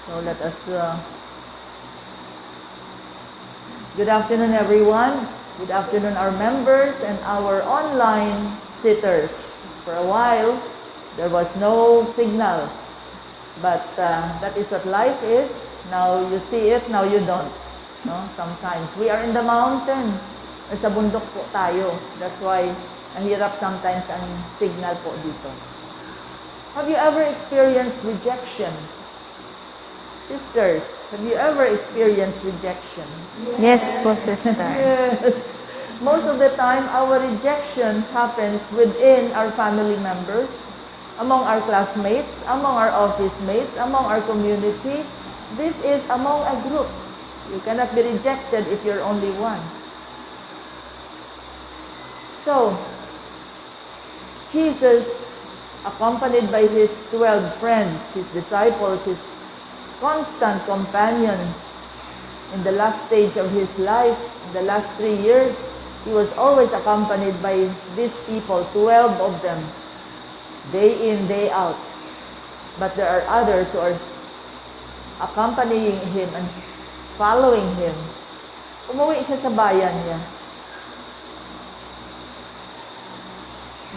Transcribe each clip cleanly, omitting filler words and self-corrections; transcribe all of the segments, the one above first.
So let us, good afternoon everyone. Good afternoon our members and our online sitters. For a while, there was no signal. But that is what life is. Now you see it, now you don't. No? Sometimes. We are in the mountain. Sa bundok po tayo. That's why nahirap sometimes ang signal po dito. Have you ever experienced rejection? Sisters, have you ever experienced rejection? Yes po, sister. Yes. Most of the time, our rejection happens within our family members, among our classmates, among our office mates, among our community. This is among a group. You cannot be rejected if you're only one. So, Jesus, accompanied by his 12 friends, his disciples, his constant companion in the last stage of his life, in the last 3 years, he was always accompanied by these people, 12 of them, day in, day out. But there are others who are accompanying him and following him. Umuwi siya sa bayan niya.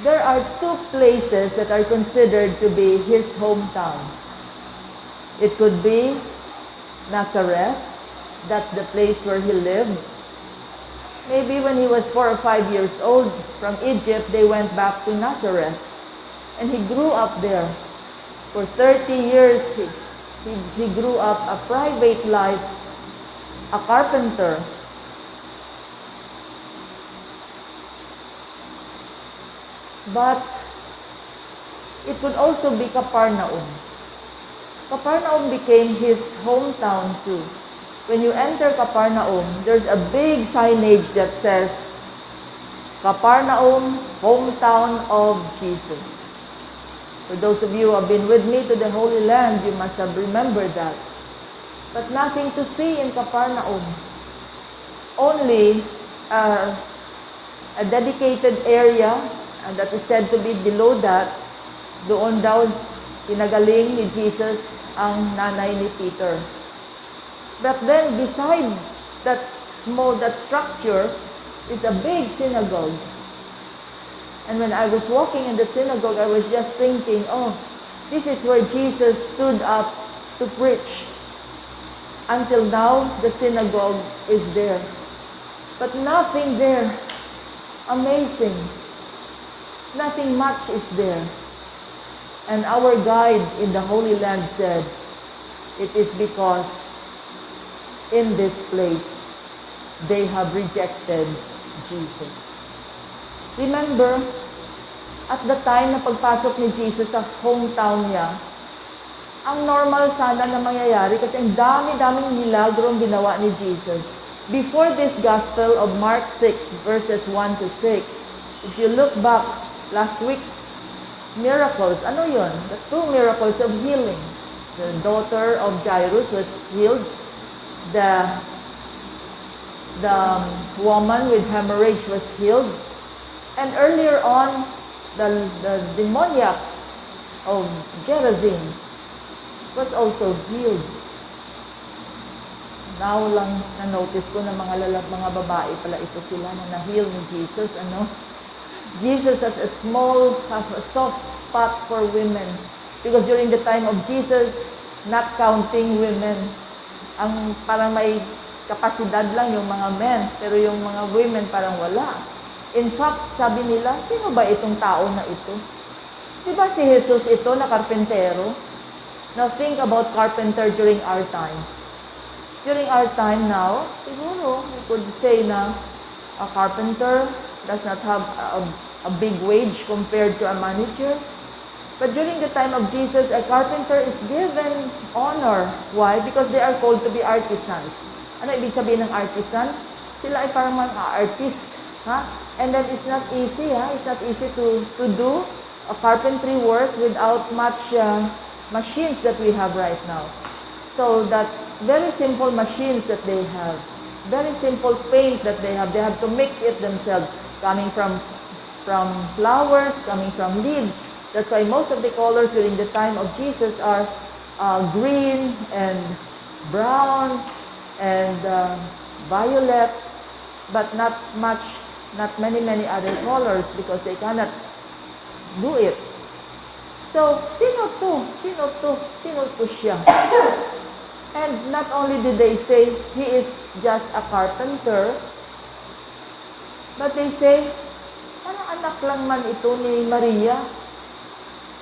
There are 2 places that are considered to be his hometown. It could be Nazareth. That's the place where he lived. Maybe when he was 4 or 5 years old, from Egypt, they went back to Nazareth. And he grew up there. For 30 years, he grew up a private life, a carpenter. But it could also be Capernaum. Capernaum became his hometown too. When you enter Capernaum, there's a big signage that says, Capernaum, hometown of Jesus. For those of you who have been with me to the Holy Land, you must have remembered that. But nothing to see in Capernaum. Only a dedicated area that is said to be below that. Doon daw pinagaling ni Jesus ang nanay ni Peter. But then beside that structure is a big synagogue. And when I was walking in the synagogue, I was just thinking, oh, this is where Jesus stood up to preach. Until now, the synagogue is there. But nothing there. Amazing. Nothing much is there. And our guide in the Holy Land said, it is because in this place, they have rejected Jesus. Remember, at the time na pagpasok ni Jesus sa hometown niya, ang normal sana na mangyayari kasi ang dami-daming milagrong ginawa ni Jesus. Before this Gospel of Mark 6, verses 1 to 6, if you look back, last week's miracles, ano yun? The 2 miracles of healing. The daughter of Jairus was healed. The woman with hemorrhage was healed. And earlier on, the demoniac of Gerasene was also healed. Now lang na-notice ko na mga babae pala ito sila na na-heal ni Jesus. Jesus has a soft spot for women. Because during the time of Jesus, not counting women, ang parang may kapasidad lang yung mga men, pero yung mga women parang wala. In fact, sabi nila, sino ba itong tao na ito? Diba si Jesus ito na karpentero? Now think about carpenter during our time. During our time now, siguro, we could say na a carpenter does not have a big wage compared to a manager. But during the time of Jesus, a carpenter is given honor. Why? Because they are called to be artisans. Ano ibig sabihin ng artisan? Sila ay parang mga artist. Ha? And then it's not easy. It's not easy to do a carpentry work without much machines that we have right now. So that very simple machines that they have, very simple paint that they have to mix it themselves, coming from flowers, coming from leaves. That's why most of the colors during the time of Jesus are green and brown and violet, but not many other colors because they cannot do it. So, sino to siya? And not only did they say he is just a carpenter, but they say, parang anak lang man ito ni Maria.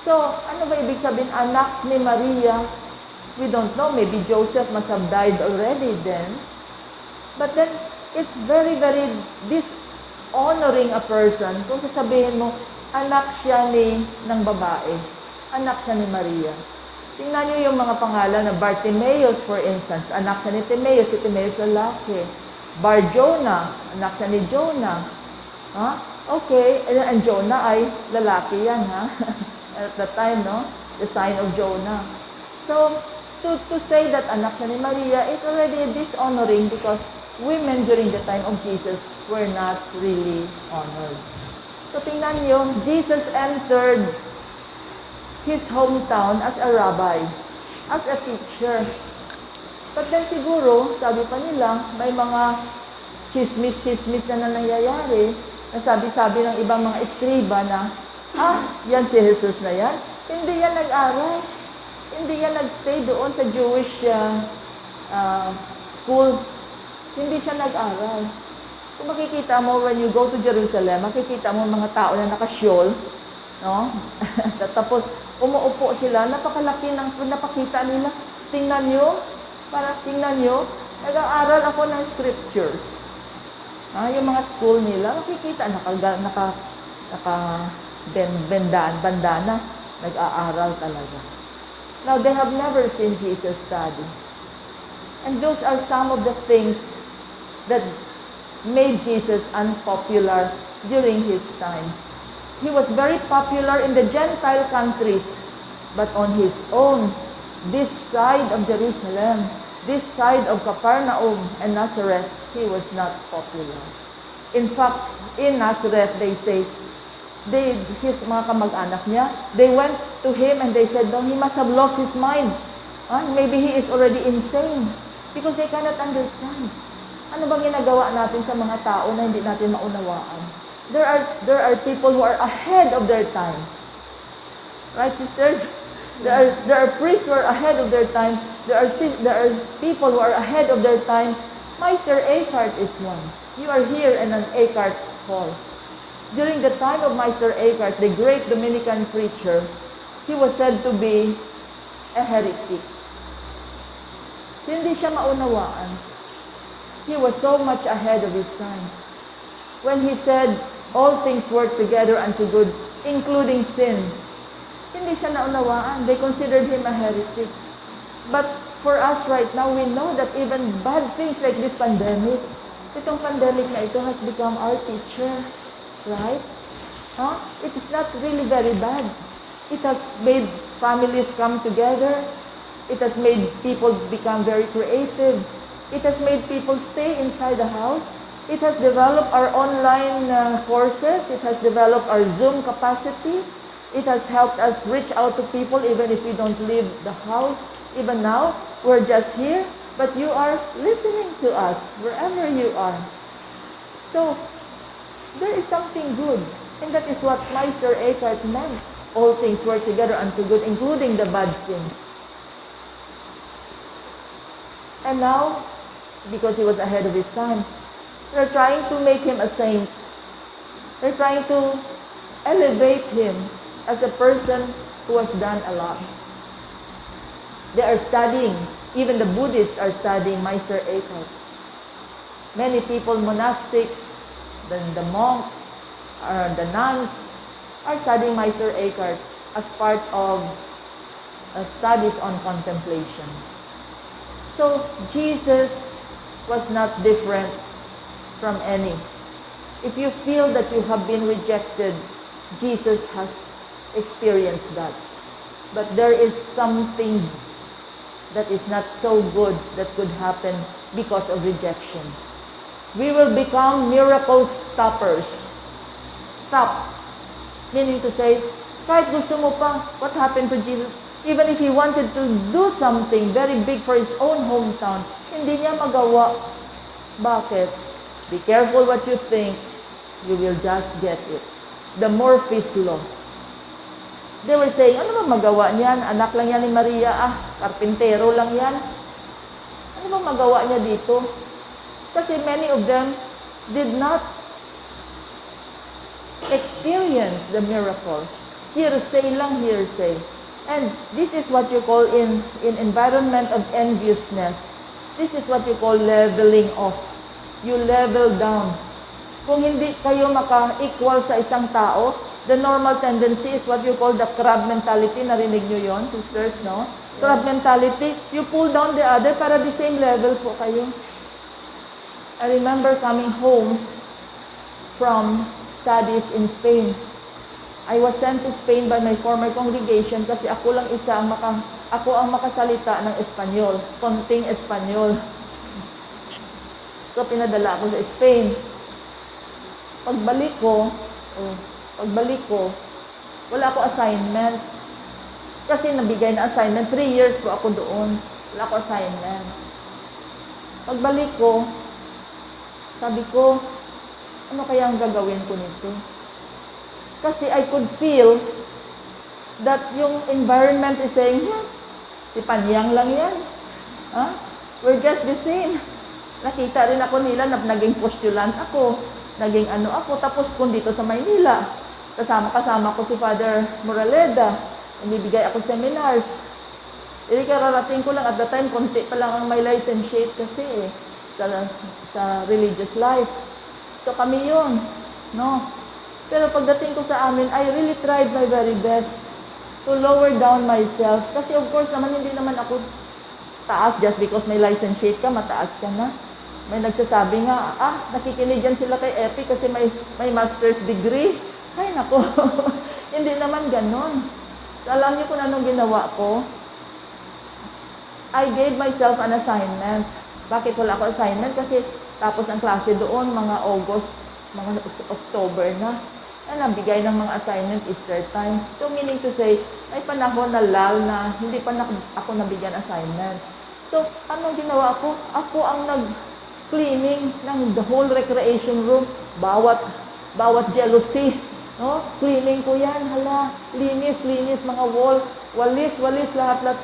So, ano ba ibig sabihin, anak ni Maria? We don't know. Maybe Joseph must have died already then. But then, it's very, very dishonoring a person kung sasabihin mo, anak siya ng babae. Anak siya ni Maria. Tingnan niyo yung mga pangalan na Bartimaeus, for instance. Anak siya ni Timaeus. Si Timaeus lalaki. Bar-Jonah. Anak siya ni Jonah. Ha? Okay. And Jonah ay lalaki yan, ha? At that time, no? The sign of Jonah. So, to say that anak siya ni Maria is already dishonoring because women during the time of Jesus were not really honored. So, tingnan niyo, Jesus entered his hometown as a rabbi, as a teacher. But then siguro, sabi pa nila, may mga chismis na nangyayari, na sabi-sabi ng ibang mga eskriba na, yan si Jesus na yan. Hindi yan nag-aral. Hindi yan nag-stay doon sa Jewish school. Hindi siya nag-aral. Kung makikita mo, when you go to Jerusalem, makikita mo mga tao na nakasyol, no? Tapos, umuupo sila, napakalaki ng napakita nila. Tingnan nyo, nag-aaral ako ng scriptures. Yung mga school nila, makikita, bandana, nag-aaral talaga. Now, they have never seen Jesus study. And those are some of the things that made Jesus unpopular during his time. He was very popular in the Gentile countries, but on his own, this side of Jerusalem, this side of Capernaum and Nazareth, he was not popular. In fact, in Nazareth, they say, his mga kamag-anak niya, they went to him and they said, no, he must have lost his mind. Maybe he is already insane because they cannot understand. Ano bang ginagawa natin sa mga tao na hindi natin maunawaan? There are people who are ahead of their time. Right, sisters? There are priests who are ahead of their time. There are people who are ahead of their time. Meister Eckhart is one. You are here in an Eckhart hall. During the time of Meister Eckhart, the great Dominican preacher, he was said to be a heretic. Hindi siya maunawaan. He was so much ahead of his time. When he said, all things work together unto good, including sin, hindi siya naunawaan. They considered him a heretic. But for us right now, we know that even bad things like this pandemic, itong pandemic na ito has become our teacher. Right? It is not really very bad. It has made families come together. It has made people become very creative. It has made people stay inside the house. It has developed our online courses. It has developed our Zoom capacity. It has helped us reach out to people even if we don't leave the house. Even now, we're just here, but you are listening to us wherever you are. So, there is something good. And that is what Meister Eckhart meant. All things work together unto good, including the bad things. And now, because he was ahead of his time, they're trying to make him a saint. They're trying to elevate him as a person who has done a lot. They are studying, even the Buddhists are studying Meister Eckhart. Many people, monastics, the monks, or the nuns, are studying Meister Eckhart as part of studies on contemplation. So, Jesus was not different from any. If you feel that you have been rejected, Jesus has experienced that. But there is something that is not so good that could happen because of rejection. We will become miracle stoppers. Stop. Meaning to say, kahit gusto mo pa, what happened to Jesus? Even if he wanted to do something very big for his own hometown, hindi niya magawa. Bakit? Be careful what you think, you will just get it. The Murphy's Law. They were saying, ano ba magawa niyan? Anak lang yan ni Maria, karpintero lang yan. Ano ba magawa niya dito? Kasi many of them did not experience the miracle. Hearsay lang, hearsay. And this is what you call in environment of enviousness. This is what you call leveling off. You level down. Kung hindi kayo maka-equal sa isang tao, the normal tendency is what you call the crab mentality. Narinig nyo yun, sisters, no? Crab mentality, you pull down the other para the same level po kayo. I remember coming home from studies in Spain. I was sent to Spain by my former congregation kasi ako lang isa ako ang makasalita ng Espanyol, konting Espanyol. So pinadala ako sa Spain. Pagbalik ko, wala ako assignment. Kasi nabigay na assignment, 3 years po ako doon. Wala ako assignment. Pagbalik ko, sabi ko, ano kaya ang gagawin ko nito? Kasi I could feel that yung environment is saying, si Panyang lang yan. We're just the same. Nakita rin ako nila na naging postulant ako, naging ano ako, tapos kung dito sa Maynila, kasama ko si Father Moraleda, ibibigay ako seminars. Kararating ko lang, at the time, konti pa lang ang may licentiate kasi sa religious life. So kami yun, no? Pero pagdating ko sa amin, I really tried my very best to lower down myself. Kasi of course naman, hindi naman ako taas just because may licentiate ka, mataas ka na. May nagsasabi nga, nakikinig yan sila kay Epi kasi may master's degree. Ay, nako. Hindi naman ganon. So, alam niyo kung anong ginawa ko? I gave myself an assignment. Bakit wala ako assignment? Kasi tapos ang klase doon, mga August, mga October na. Nabigay ng mga assignment Easter time. So, meaning to say, may panahon na lal na hindi pa ako nabigyan assignment. So, anong ginawa ko? Ako ang nag-cleaning ng the whole recreation room. Bawat jealousy. No? Cleaning ko yan. Hala, linis, mga wall. Walis, lahat.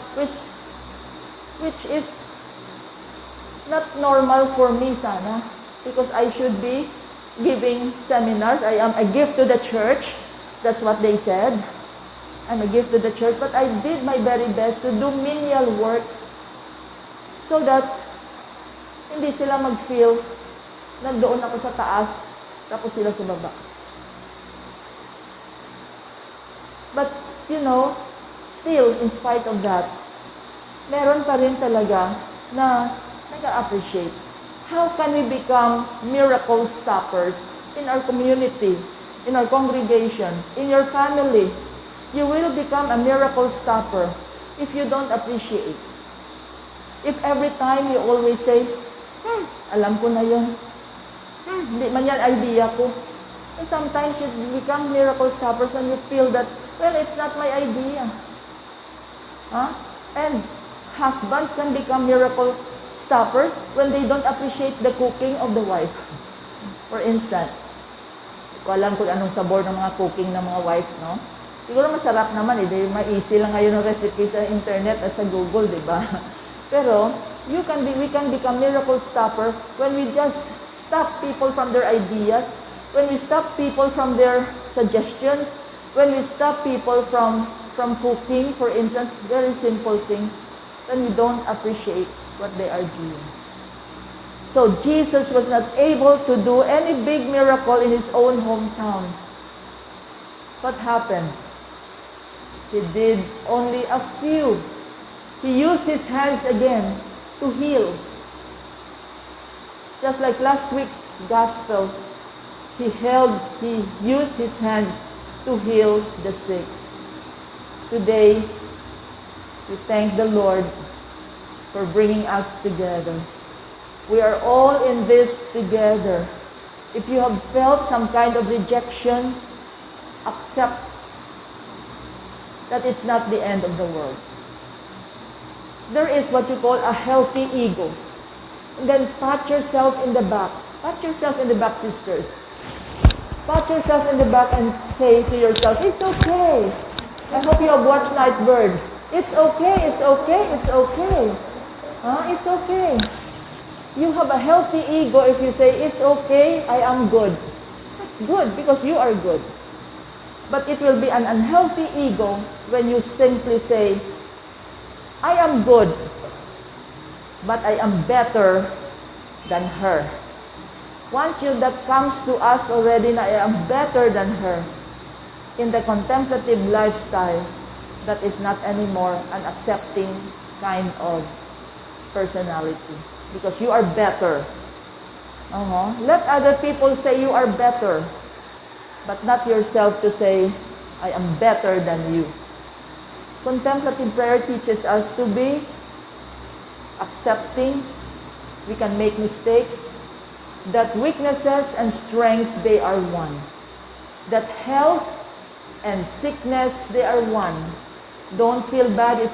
Which is not normal for me sana. Because I should be giving seminars. I am a gift to the church. That's what they said. I'm a gift to the church. But I did my very best to do menial work so that hindi sila mag-feel na doon ako sa taas, tapos sila sa baba. But, still, in spite of that, meron pa rin talaga na nag-appreciate. How can we become miracle stoppers in our community, in our congregation, in your family? You will become a miracle stopper if you don't appreciate. If every time you always say, alam ko na yun. Hindi man yan idea ko. And sometimes you become miracle stoppers when you feel that, well, it's not my idea. And husbands can become miracle stoppers when they don't appreciate the cooking of the wife. For instance, ko alam kung anong sabor ng mga cooking ng mga wife, no? Siguro masarap naman, ma-easy lang ngayon ang recipe sa internet at sa Google, di ba? Pero, we can become miracle stopper when we just stop people from their ideas, when we stop people from their suggestions, when we stop people from cooking, for instance, very simple thing, when we don't appreciate what they are doing. So Jesus was not able to do any big miracle in his own hometown. What happened? He did only a few. He used his hands again to heal. Just like last week's gospel, he used his hands to heal the sick. Today, we thank the Lord for bringing us together. We are all in this together. If you have felt some kind of rejection, accept that it's not the end of the world. there is what you call a healthy ego. And then pat yourself in the back. Pat yourself in the back, sisters. Pat yourself in the back and say to yourself, it's okay. I hope you have watched Nightbird. It's okay, it's okay, it's okay. It's okay. You have a healthy ego if you say, it's okay, I am good. That's good because you are good. But it will be an unhealthy ego when you simply say, I am good, but I am better than her. Once that comes to us already na I am better than her, in the contemplative lifestyle, that is not anymore an accepting kind of personality. Because you are better. Let other people say you are better, but not yourself to say, I am better than you. Contemplative prayer teaches us to be accepting. We can make mistakes. That weaknesses and strength, they are one. That health and sickness, they are one. Don't feel bad if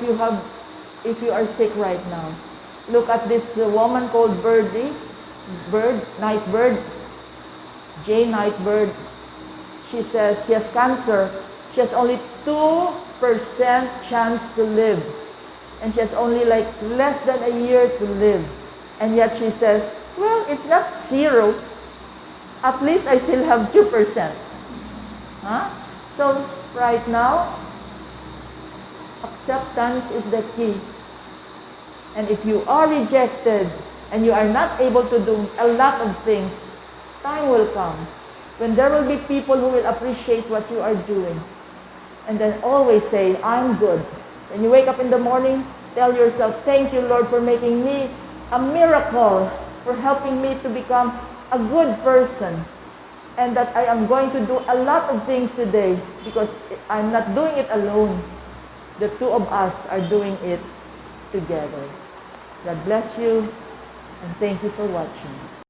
you are sick right now. Look at this woman called Nightbird, Jane Nightbird. She says she has cancer. She has only 2% chance to live. And she has only like less than a year to live. And yet she says, well, it's not 0. At least I still have 2%. So right now, acceptance is the key. And if you are rejected and you are not able to do a lot of things, time will come when there will be people who will appreciate what you are doing. And then always say, I'm good. When you wake up in the morning, tell yourself, thank you, Lord, for making me a miracle, for helping me to become a good person. And that I am going to do a lot of things today because I'm not doing it alone. The two of us are doing it together. God bless you, and thank you for watching.